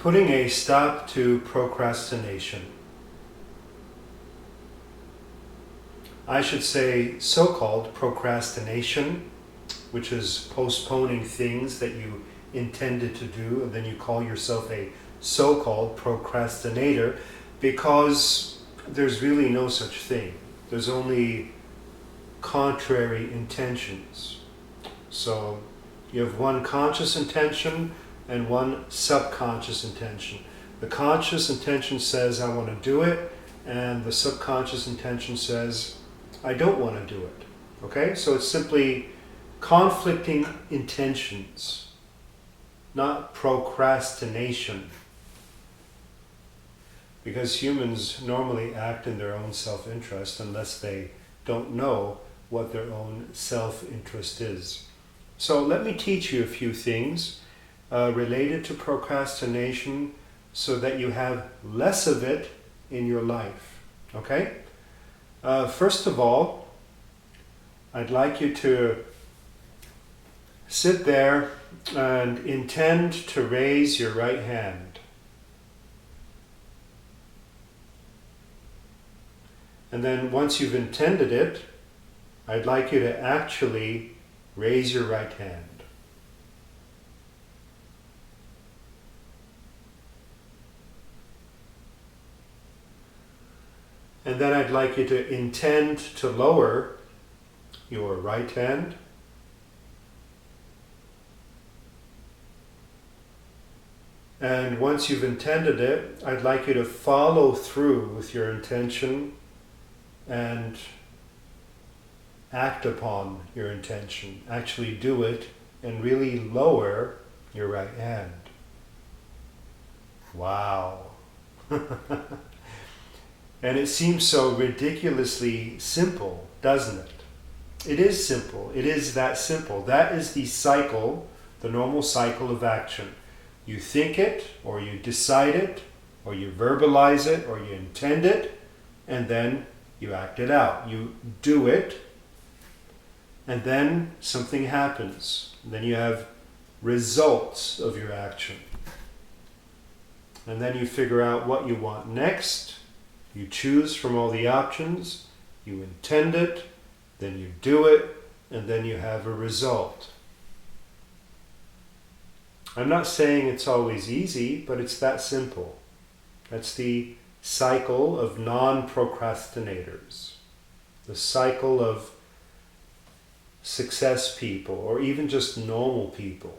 Putting a stop to procrastination. I should say so-called procrastination, which is postponing things that you intended to do, and then you call yourself a so-called procrastinator, because there's really no such thing. There's only contrary intentions. So you have one conscious intention and one subconscious intention. The conscious intention says, I want to do it, and the subconscious intention says, I don't want to do it. Okay? So it's simply conflicting intentions, not procrastination. Because humans normally act in their own self-interest unless they don't know what their own self-interest is. So let me teach you a few things related to procrastination so that you have less of it in your life. Okay? First of all, I'd like you to sit there and intend to raise your right hand. And then once you've intended it, I'd like you to actually raise your right hand. And then I'd like you to intend to lower your right hand. And once you've intended it, I'd like you to follow through with your intention and act upon your intention. Actually do it and really lower your right hand. Wow. And it seems so ridiculously simple, doesn't it? It is simple. It is that simple. That is the cycle, the normal cycle of action. You think it, or you decide it, or you verbalize it, or you intend it, and then you act it out. You do it, and then something happens. Then you have results of your action. And then you figure out what you want next. You choose from all the options, you intend it, then you do it, and then you have a result. I'm not saying it's always easy, but it's that simple. That's the cycle of non-procrastinators. The cycle of success people, or even just normal people.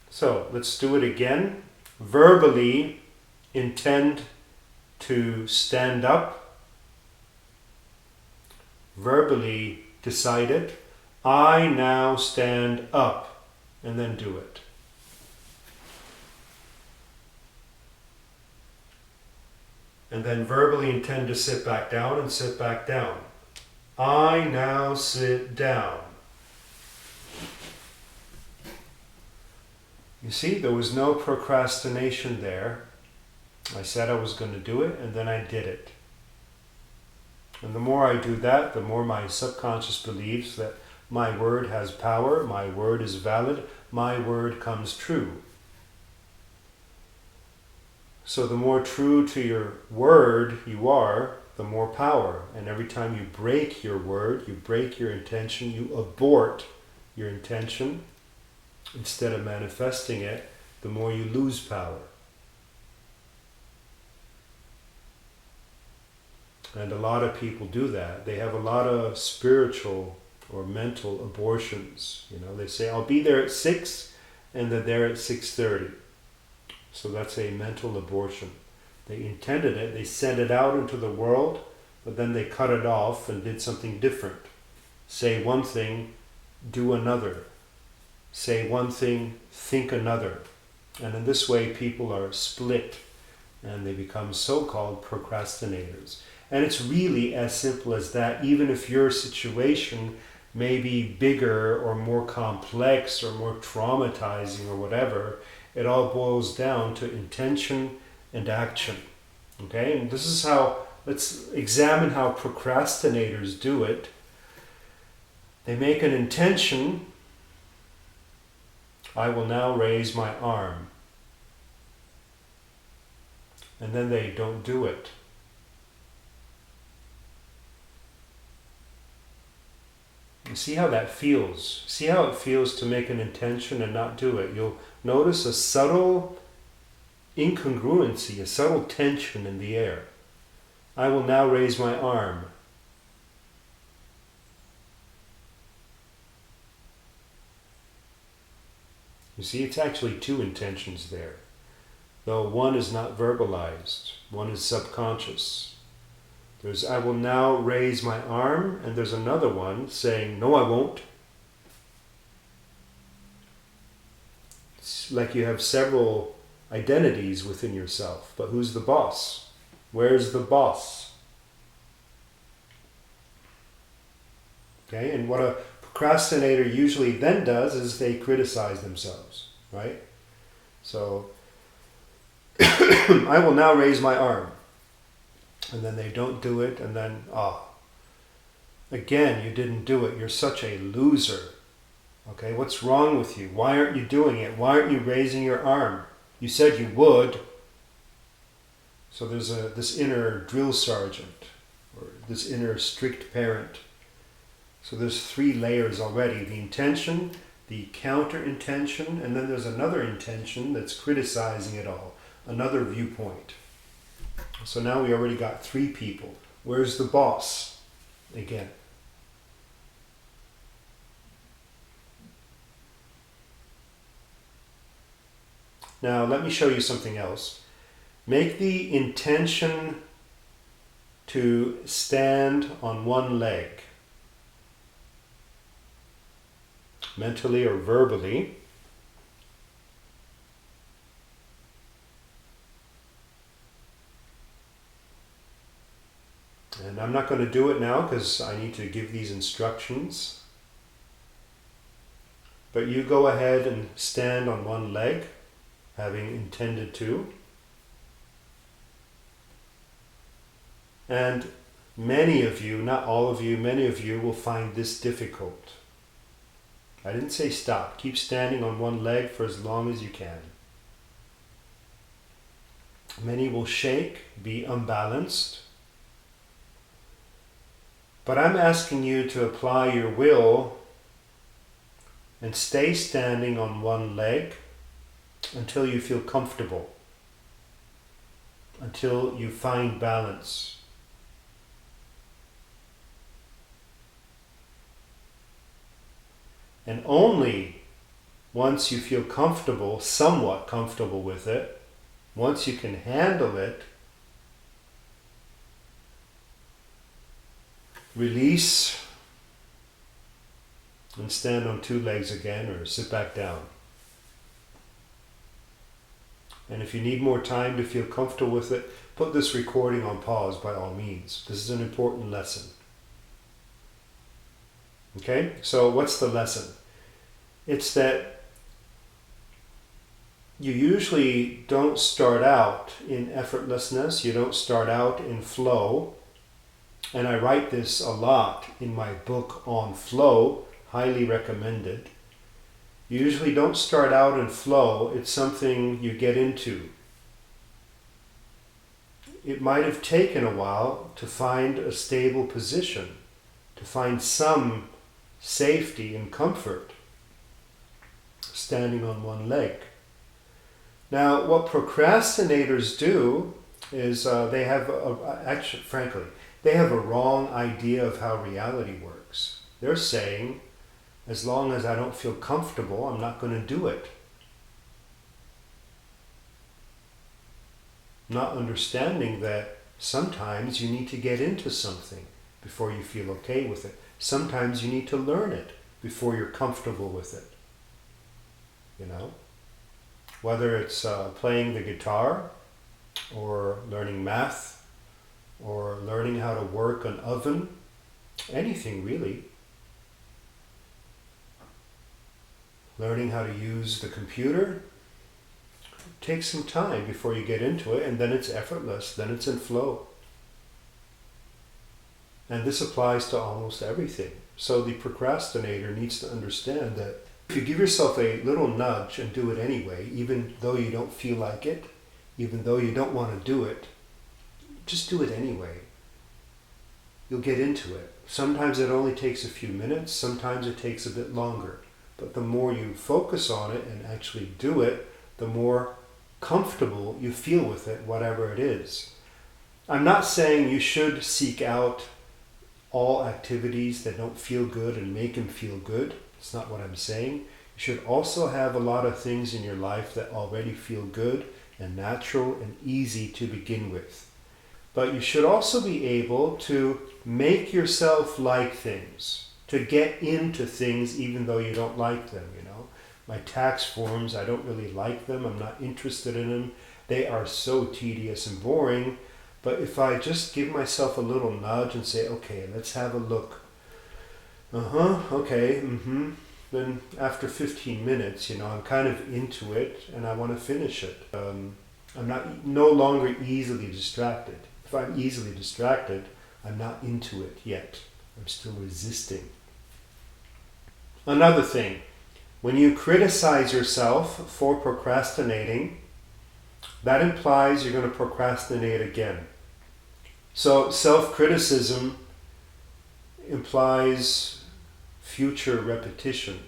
So, let's do it again. Verbally intend to stand up. Verbally decide it. I now stand up, and then do it. And then verbally intend to sit back down and sit back down. I now sit down. You see, there was no procrastination there. I said I was going to do it, and then I did it. And the more I do that, the more my subconscious believes that my word has power, my word is valid, my word comes true. So the more true to your word you are, the more power. And every time you break your word, you break your intention, you abort your intention, instead of manifesting it, the more you lose power. And a lot of people do that. They have a lot of spiritual or mental abortions. You know, they say, I'll be there at 6, and they're there at 6:30. So that's a mental abortion. They intended it, they sent it out into the world, but then they cut it off and did something different. Say one thing, do another. Say one thing, think another. And in this way, people are split, and they become so-called procrastinators. And it's really as simple as that. Even if your situation may be bigger or more complex or more traumatizing or whatever, it all boils down to intention and action. Okay? And this is how, let's examine how procrastinators do it. They make an intention, I will now raise my arm. And then they don't do it. You see how that feels. See how it feels to make an intention and not do it. You'll notice a subtle incongruency, a subtle tension in the air. I will now raise my arm. You see, it's actually two intentions there. Though one is not verbalized, one is subconscious. There's I will now raise my arm, and there's another one saying, no, I won't. It's like you have several identities within yourself, but who's the boss? Where's the boss? Okay, and what a procrastinator usually then does is they criticize themselves, right? So, I will now raise my arm. And then they don't do it, and then, again, you didn't do it. You're such a loser. Okay, what's wrong with you? Why aren't you doing it? Why aren't you raising your arm? You said you would. So there's this inner drill sergeant, or this inner strict parent. So there's three layers already. The intention, the counter-intention, and then there's another intention that's criticizing it all. Another viewpoint. So now we already got three people. Where's the boss? Again. Now let me show you something else. Make the intention to stand on one leg, mentally or verbally. And I'm not going to do it now because I need to give these instructions. But you go ahead and stand on one leg, having intended to. And many of you, not all of you, many of you will find this difficult. I didn't say stop. Keep standing on one leg for as long as you can. Many will shake, be unbalanced. But I'm asking you to apply your will and stay standing on one leg until you feel comfortable, until you find balance. And only once you feel comfortable, somewhat comfortable with it, once you can handle it, release and stand on two legs again, or sit back down. And if you need more time to feel comfortable with it, put this recording on pause by all means. This is an important lesson. Okay, so what's the lesson? It's that you usually don't start out in effortlessness, you don't start out in flow. And I write this a lot in my book on flow, highly recommended. You usually don't start out in flow, it's something you get into. It might have taken a while to find a stable position, to find some safety and comfort standing on one leg. Now, what procrastinators do is they have, actually, frankly, they have a wrong idea of how reality works. They're saying, as long as I don't feel comfortable, I'm not going to do it. Not understanding that sometimes you need to get into something before you feel okay with it. Sometimes you need to learn it before you're comfortable with it. You know? Whether it's playing the guitar, or learning math, or learning how to work an oven, anything really. Learning how to use the computer. It takes some time before you get into it, and then it's effortless, then it's in flow. And this applies to almost everything. So the procrastinator needs to understand that If you give yourself a little nudge and do it anyway, even though you don't feel like it, even though you don't want to do it, just do it anyway. You'll get into it. Sometimes it only takes a few minutes, sometimes it takes a bit longer. But the more you focus on it and actually do it, the more comfortable you feel with it, whatever it is. I'm not saying you should seek out all activities that don't feel good and make them feel good. It's not what I'm saying. You should also have a lot of things in your life that already feel good and natural and easy to begin with. But you should also be able to make yourself like things, to get into things even though you don't like them, you know. My tax forms, I don't really like them. I'm not interested in them. They are so tedious and boring. But if I just give myself a little nudge and say, okay, let's have a look. Okay, Then after 15 minutes, you know, I'm kind of into it and I want to finish it. I'm no longer easily distracted. If I'm easily distracted, I'm not into it yet. I'm still resisting. Another thing, when you criticize yourself for procrastinating, that implies you're going to procrastinate again. So self-criticism implies future repetition.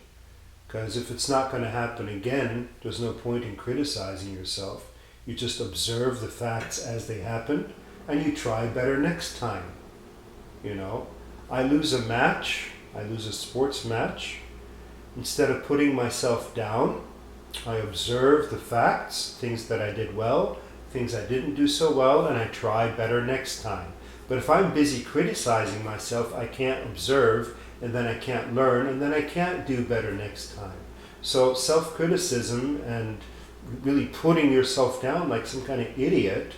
Because if it's not going to happen again, there's no point in criticizing yourself. You just observe the facts as they happen and you try better next time. You know, I lose a match, I lose a sports match. Instead of putting myself down, I observe the facts, things that I did well, things I didn't do so well, and I try better next time. But if I'm busy criticizing myself, I can't observe, and then I can't learn, and then I can't do better next time. So self-criticism and really putting yourself down like some kind of idiot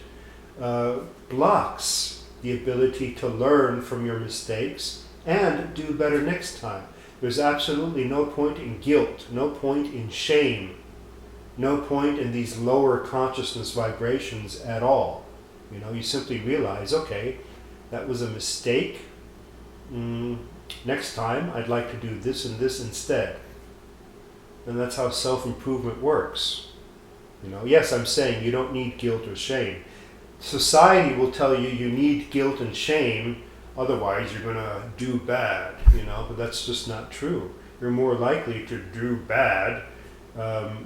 blocks the ability to learn from your mistakes and do better next time. There's absolutely no point in guilt, no point in shame, no point in these lower consciousness vibrations at all. You know, you simply realize, okay, that was a mistake. Next time, I'd like to do this and this instead. And that's how self-improvement works. You know, yes, I'm saying you don't need guilt or shame. Society will tell you you need guilt and shame, otherwise you're going to do bad, you know, but that's just not true. You're more likely to do bad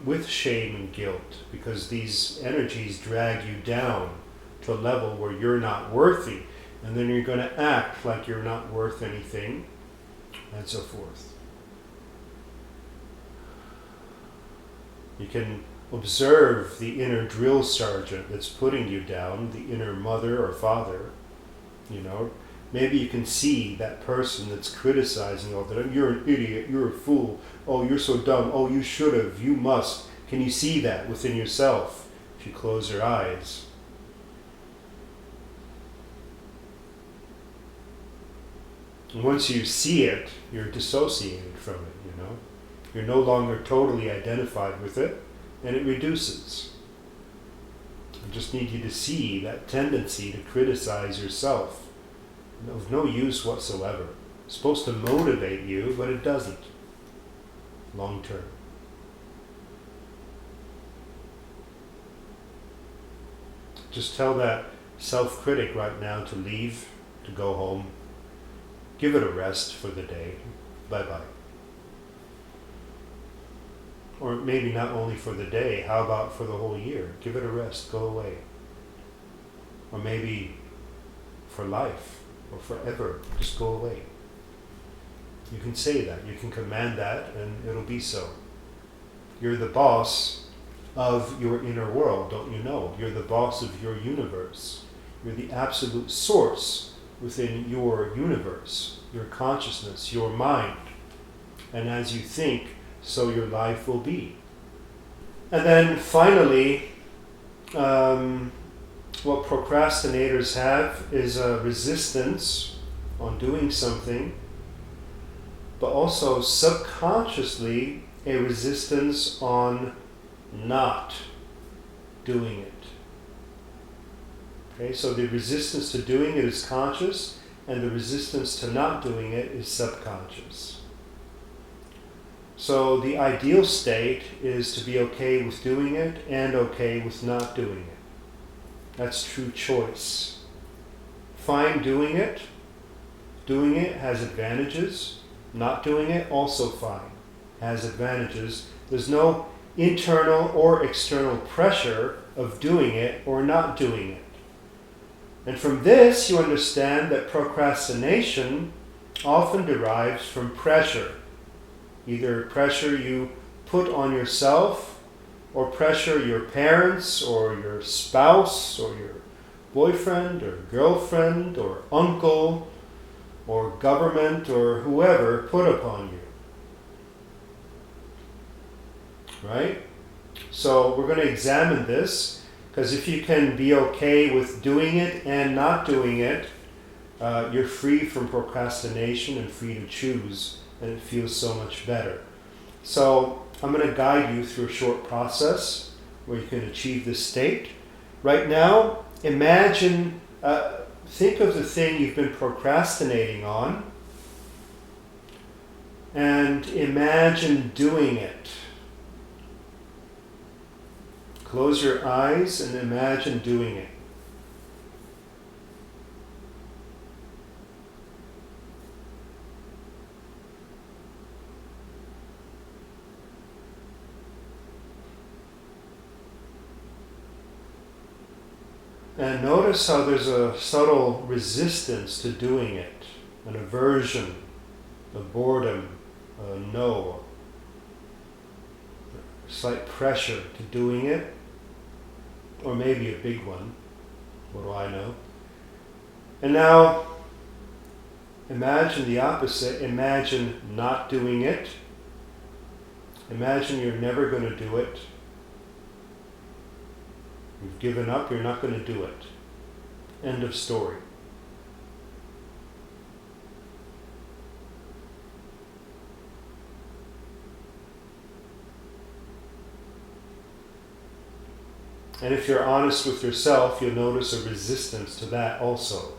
with shame and guilt, because these energies drag you down to a level where you're not worthy, and then you're going to act like you're not worth anything, and so forth. You can observe the inner drill sergeant that's putting you down, the inner mother or father, you know. Maybe you can see that person that's criticizing all the time. You're an idiot, you're a fool, oh, you're so dumb, oh, you should have, you must. Can you see that within yourself if you close your eyes? And once you see it, you're dissociated from it, you know. You're no longer totally identified with it, and it reduces. I just need you to see that tendency to criticize yourself. Of no use whatsoever. It's supposed to motivate you, but it doesn't. Long term. Just tell that self-critic right now to leave, to go home. Give it a rest for the day. Bye-bye. Or maybe not only for the day, how about for the whole year? Give it a rest, go away. Or maybe for life. Or forever, just go away. You can say that, you can command that, and it'll be so. You're the boss of your inner world, don't you know? You're the boss of your universe. You're the absolute source within your universe, your consciousness, your mind. And as you think, so your life will be. And then finally, what procrastinators have is a resistance on doing something, but also subconsciously a resistance on not doing it. Okay, so the resistance to doing it is conscious, and the resistance to not doing it is subconscious. So the ideal state is to be okay with doing it and okay with not doing it. That's true choice. Fine doing it. Doing it has advantages. Not doing it, also fine, has advantages. There's no internal or external pressure of doing it or not doing it. And from this, you understand that procrastination often derives from pressure. Either pressure you put on yourself, or pressure your parents, or your spouse, or your boyfriend, or girlfriend, or uncle, or government, or whoever put upon you. Right? So we're going to examine this, because if you can be okay with doing it and not doing it, you're free from procrastination and free to choose, and it feels so much better. So I'm going to guide you through a short process where you can achieve this state. Right now, imagine, think of the thing you've been procrastinating on, and imagine doing it. Close your eyes and imagine doing it. And notice how there's a subtle resistance to doing it, an aversion, a boredom, a no, a slight pressure to doing it, or maybe a big one, what do I know? And now, imagine the opposite. Imagine not doing it. Imagine you're never going to do it. You've given up, you're not going to do it. End of story. And if you're honest with yourself, you'll notice a resistance to that also.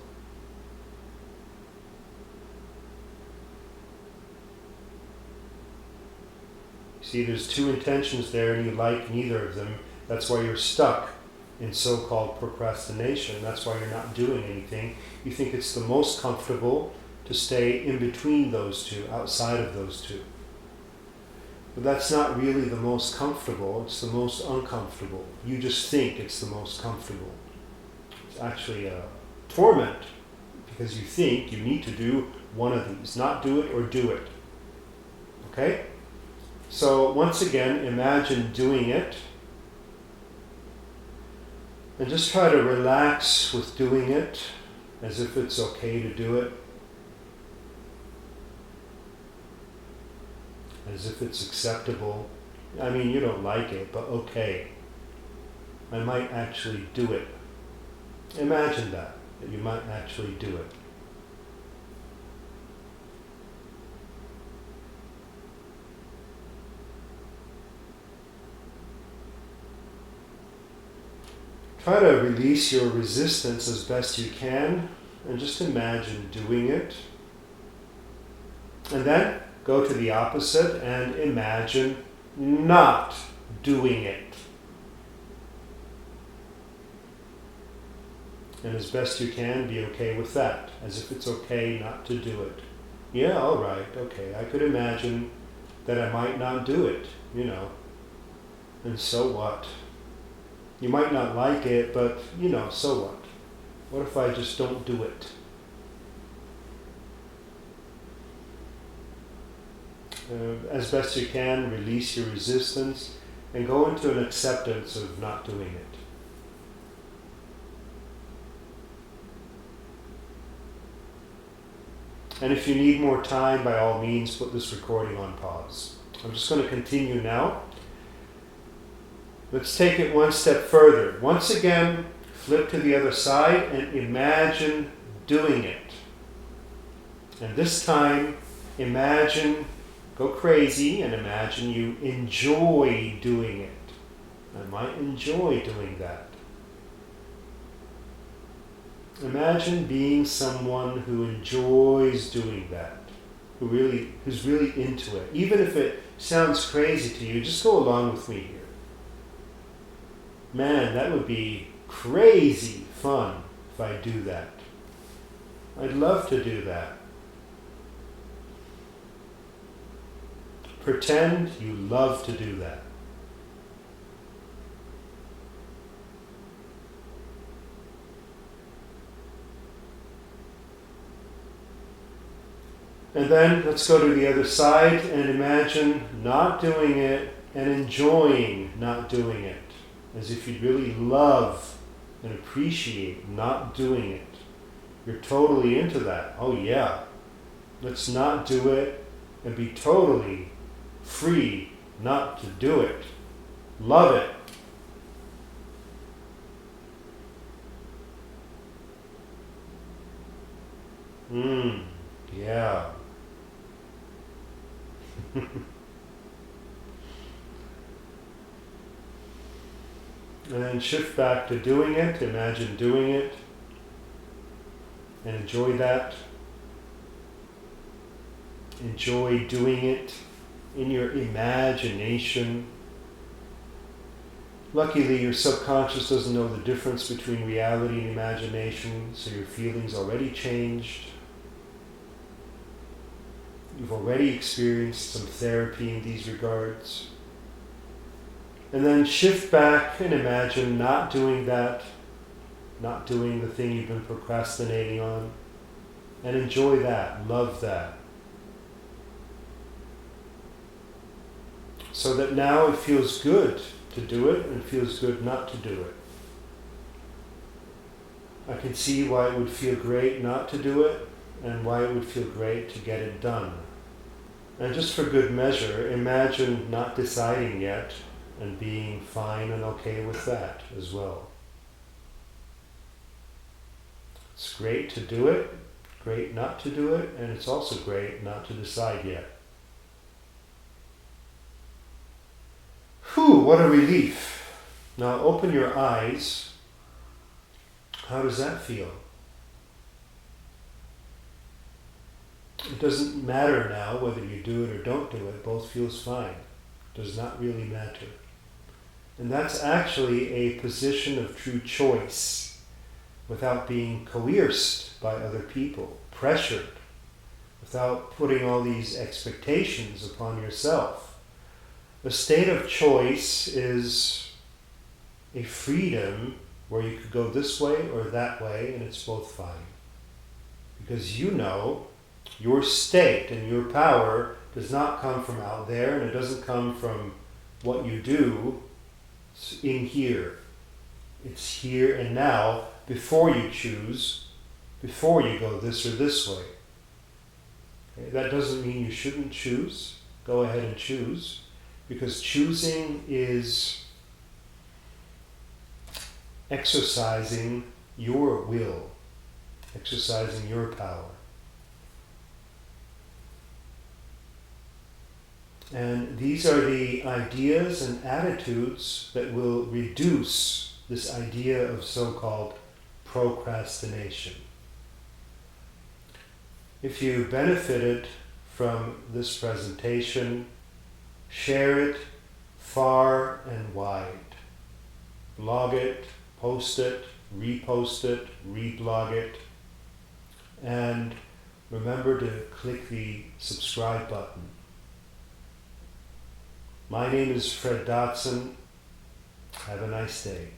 See, there's two intentions there and you like neither of them. That's why you're stuck in so-called procrastination. That's why you're not doing anything. You think it's the most comfortable to stay in between those two, outside of those two. But that's not really the most comfortable, it's the most uncomfortable. You just think it's the most comfortable. It's actually a torment, because you think you need to do one of these, not do it or do it. Okay? So once again, imagine doing it. And just try to relax with doing it, as if it's okay to do it. As if it's acceptable. I mean, you don't like it, but okay. I might actually do it. Imagine that you might actually do it. Try to release your resistance as best you can, and just imagine doing it. And then go to the opposite and imagine not doing it. And as best you can, be okay with that, as if it's okay not to do it. Yeah, all right, okay, I could imagine that I might not do it, you know. And so what? You might not like it, but, you know, so what? What if I just don't do it? As best you can, release your resistance and go into an acceptance of not doing it. And if you need more time, by all means, put this recording on pause. I'm just going to continue now. Let's take it one step further. Once again, flip to the other side and imagine doing it. And this time, imagine, go crazy and imagine you enjoy doing it. I might enjoy doing that. Imagine being someone who enjoys doing that. who's really into it. Even if it sounds crazy to you, just go along with me here. Man, that would be crazy fun if I do that. I'd love to do that. Pretend you love to do that. And then let's go to the other side and imagine not doing it and enjoying not doing it. As if you really love and appreciate not doing it. You're totally into that. Oh yeah, let's not do it and be totally free not to do it. Love it. Yeah. And then shift back to doing it. Imagine doing it. And enjoy that. Enjoy doing it in your imagination. Luckily, your subconscious doesn't know the difference between reality and imagination, so your feelings already changed. You've already experienced some therapy in these regards. And then shift back and imagine not doing that, not doing the thing you've been procrastinating on, and enjoy that, love that. So that now it feels good to do it and feels good not to do it. I can see why it would feel great not to do it and why it would feel great to get it done. And just for good measure, imagine not deciding yet and being fine and okay with that as well. It's great to do it, great not to do it, and it's also great not to decide yet. Whew, what a relief. Now open your eyes. How does that feel? It doesn't matter now whether you do it or don't do it. Both feels fine. It does not really matter. And that's actually a position of true choice without being coerced by other people, pressured, without putting all these expectations upon yourself. A state of choice is a freedom where you could go this way or that way and it's both fine. Because you know your state and your power does not come from out there, and it doesn't come from what you do. It's in here. It's here and now before you choose, before you go this or this way. Okay? That doesn't mean you shouldn't choose. Go ahead and choose, because choosing is exercising your will, exercising your power. And these are the ideas and attitudes that will reduce this idea of so-called procrastination. If you benefited from this presentation, share it far and wide. Blog it, post it, repost it, reblog it, and remember to click the subscribe button. My name is Fred Dodson. Have a nice day.